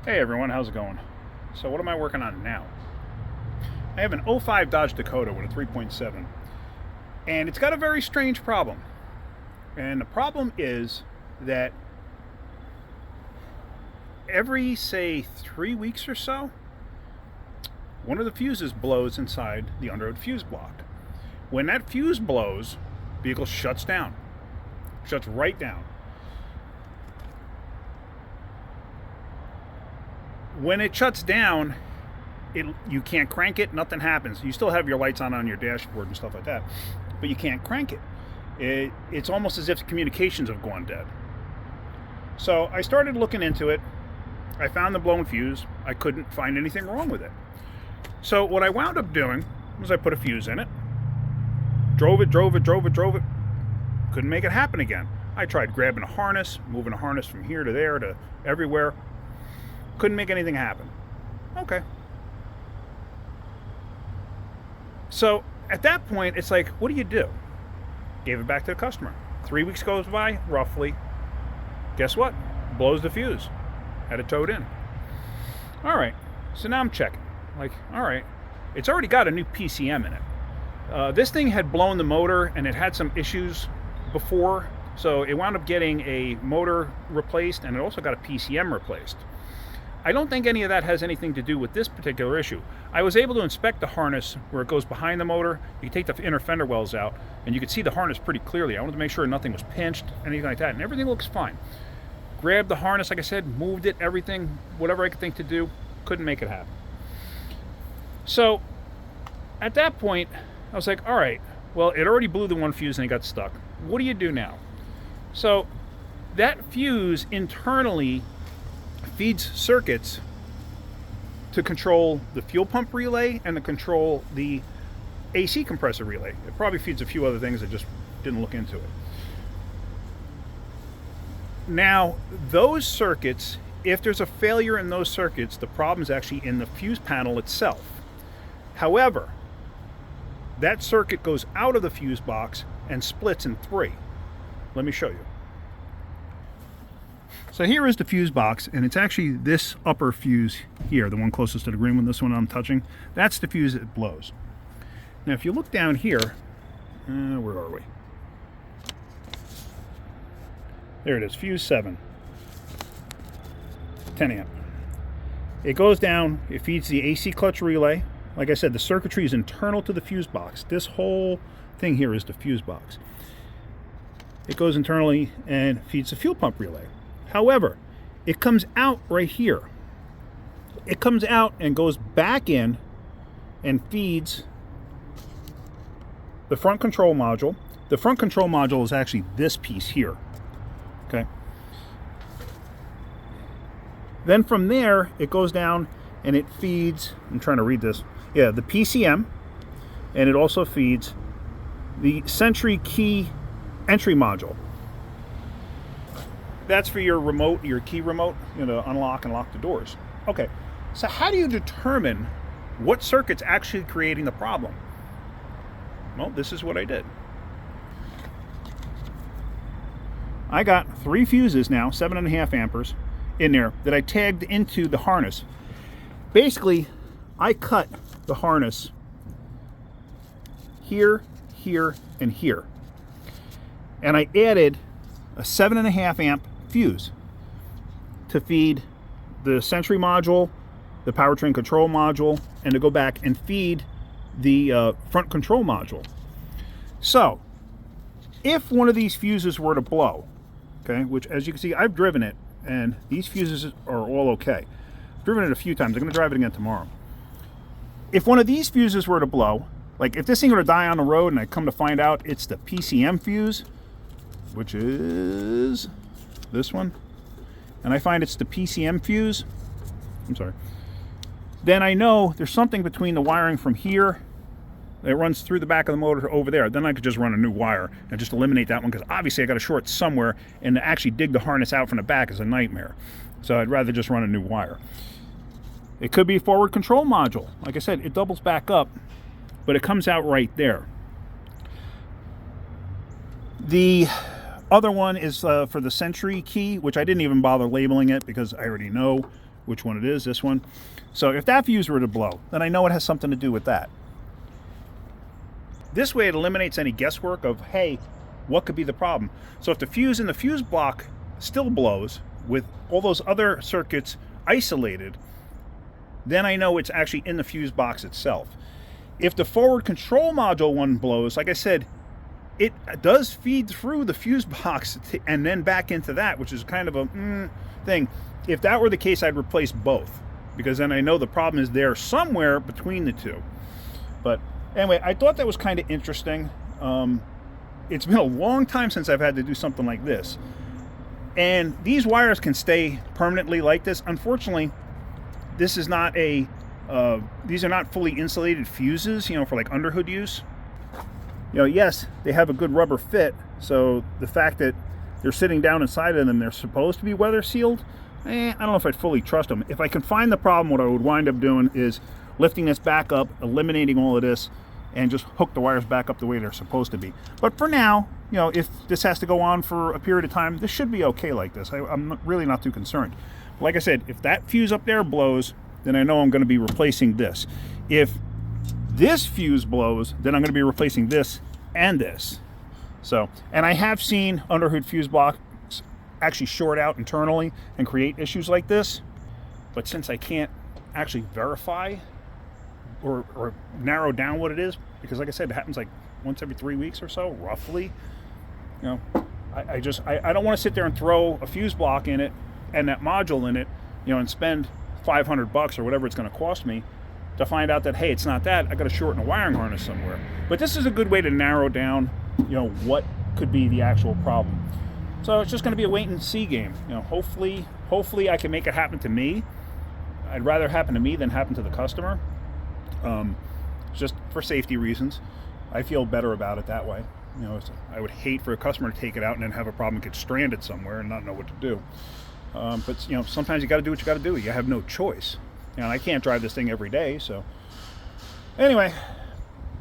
Hey everyone, how's it going? So what am I working on now? I have an '05 Dodge Dakota with a 3.7, and it's got a very strange problem. And the problem is that every, say, 3 weeks or so, one of the fuses blows inside the underhood fuse block. When that fuse blows, vehicle shuts down. Shuts right down. When it shuts down, you can't crank it, nothing happens. You still have your lights on your dashboard and stuff like that, but you can't crank it. It's almost as if communications have gone dead. So I started looking into it. I found the blown fuse. I couldn't find anything wrong with it. So what I wound up doing was I put a fuse in it, drove it. Couldn't make it happen again. I tried grabbing a harness, moving a harness from here to there to everywhere. Couldn't make anything happen. Okay. So at that point, it's like, what do you do? Gave it back to the customer. 3 weeks goes by, roughly. Guess what? Blows the fuse. Had it towed in. All right. So now I'm checking. Like, all right. It's already got a new PCM in it. This thing had blown the motor, and it had some issues before. So it wound up getting a motor replaced, and it also got a PCM replaced. I don't think any of that has anything to do with this particular issue. I was able to inspect the harness where it goes behind the motor. You take the inner fender wells out, and you could see the harness pretty clearly. I wanted to make sure nothing was pinched, anything like that, and everything looks fine. Grabbed the harness, like I said, moved it, everything, whatever I could think to do, couldn't make it happen. So, at that point, I was like, all right, well, it already blew the one fuse and it got stuck. What do you do now? So, that fuse internally feeds circuits to control the fuel pump relay and to control the AC compressor relay. It probably feeds a few other things. I just didn't look into it. Now, those circuits, if there's a failure in those circuits, the problem is actually in the fuse panel itself. However, that circuit goes out of the fuse box and splits in three. Let me show you. So here is the fuse box, and it's actually this upper fuse here, the one closest to the green one, this one I'm touching. That's the fuse that blows. Now if you look down here, where are we? There it is, fuse 7, 10 amp. It goes down, it feeds the AC clutch relay. Like I said, the circuitry is internal to the fuse box. This whole thing here is the fuse box. It goes internally and feeds the fuel pump relay. However, it comes out right here. It comes out and goes back in and feeds the front control module. The front control module is actually this piece here. Okay. Then from there, it goes down and it feeds, I'm trying to read this. Yeah, the PCM, and it also feeds the Sentry key entry module. That's for your remote, your key remote, to unlock and lock the doors. Okay, so how do you determine what circuit's actually creating the problem? Well, this is what I did. I got 3 fuses now, 7.5 amperes, in there that I tagged into the harness. Basically, I cut the harness here, here, and here. And I added a 7.5 amp fuse to feed the Sentry module, the powertrain control module, and to go back and feed the front control module. So, if one of these fuses were to blow, okay, which as you can see, I've driven it, and these fuses are all okay. I've driven it a few times. I'm going to drive it again tomorrow. If one of these fuses were to blow, like if this thing were to die on the road and I come to find out it's the PCM fuse, which is this one, and I find it's the PCM fuse, then I know there's something between the wiring from here that runs through the back of the motor over there. Then I could just run a new wire and just eliminate that one, because obviously I got a short somewhere, and to actually dig the harness out from the back is a nightmare. So I'd rather just run a new wire. It could be a forward control module. Like I said, it doubles back up, but it comes out right there. The other one is for the Sentry key, which I didn't even bother labeling it because I already know which one it is, this one. So if that fuse were to blow, then I know it has something to do with that. This way it eliminates any guesswork of, hey, what could be the problem? So if the fuse in the fuse block still blows with all those other circuits isolated, then I know it's actually in the fuse box itself. If the forward control module one blows, like I said, it does feed through the fuse box and then back into that, which is kind of a thing. If that were the case, I'd replace both, because then I know the problem is there somewhere between the two. But anyway, I thought that was kind of interesting. It's been a long time since I've had to do something like this. And these wires can stay permanently like this. Unfortunately, this is not these are not fully insulated fuses, for like underhood use. Yes, they have a good rubber fit. So the fact that they're sitting down inside of them, they're supposed to be weather sealed. I don't know if I'd fully trust them. If I can find the problem, what I would wind up doing is lifting this back up, eliminating all of this, and just hook the wires back up the way they're supposed to be. But for now, if this has to go on for a period of time, this should be okay like this. I'm really not too concerned. Like I said, if that fuse up there blows, then I know I'm going to be replacing this. If this fuse blows, then I'm going to be replacing this and this. So, and I have seen underhood fuse blocks actually short out internally and create issues like this. But since I can't actually verify or narrow down what it is, because like I said, it happens like once every 3 weeks or so, roughly. I don't want to sit there and throw a fuse block in it and that module in it, and spend $500 or whatever it's going to cost me to find out that, hey, it's not that. I got to shorten a wiring harness somewhere. But this is a good way to narrow down, what could be the actual problem. So it's just going to be a wait and see game. Hopefully I can make it happen to me. I'd rather happen to me than happen to the customer. Just for safety reasons. I feel better about it that way. I would hate for a customer to take it out and then have a problem and get stranded somewhere and not know what to do. But sometimes you got to do what you got to do. You have no choice. I can't drive this thing every day. So anyway,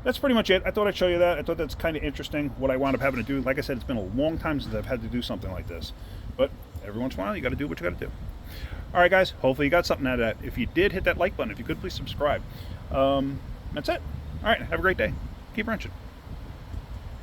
that's pretty much it. I thought I'd show you that. I thought that's kind of interesting what I wound up having to do. Like I said, it's been a long time since I've had to do something like this. But every once in a while, you got to do what you got to do. All right, guys. Hopefully you got something out of that. If you did, hit that like button. If you could, please subscribe. That's it. All right. Have a great day. Keep wrenching.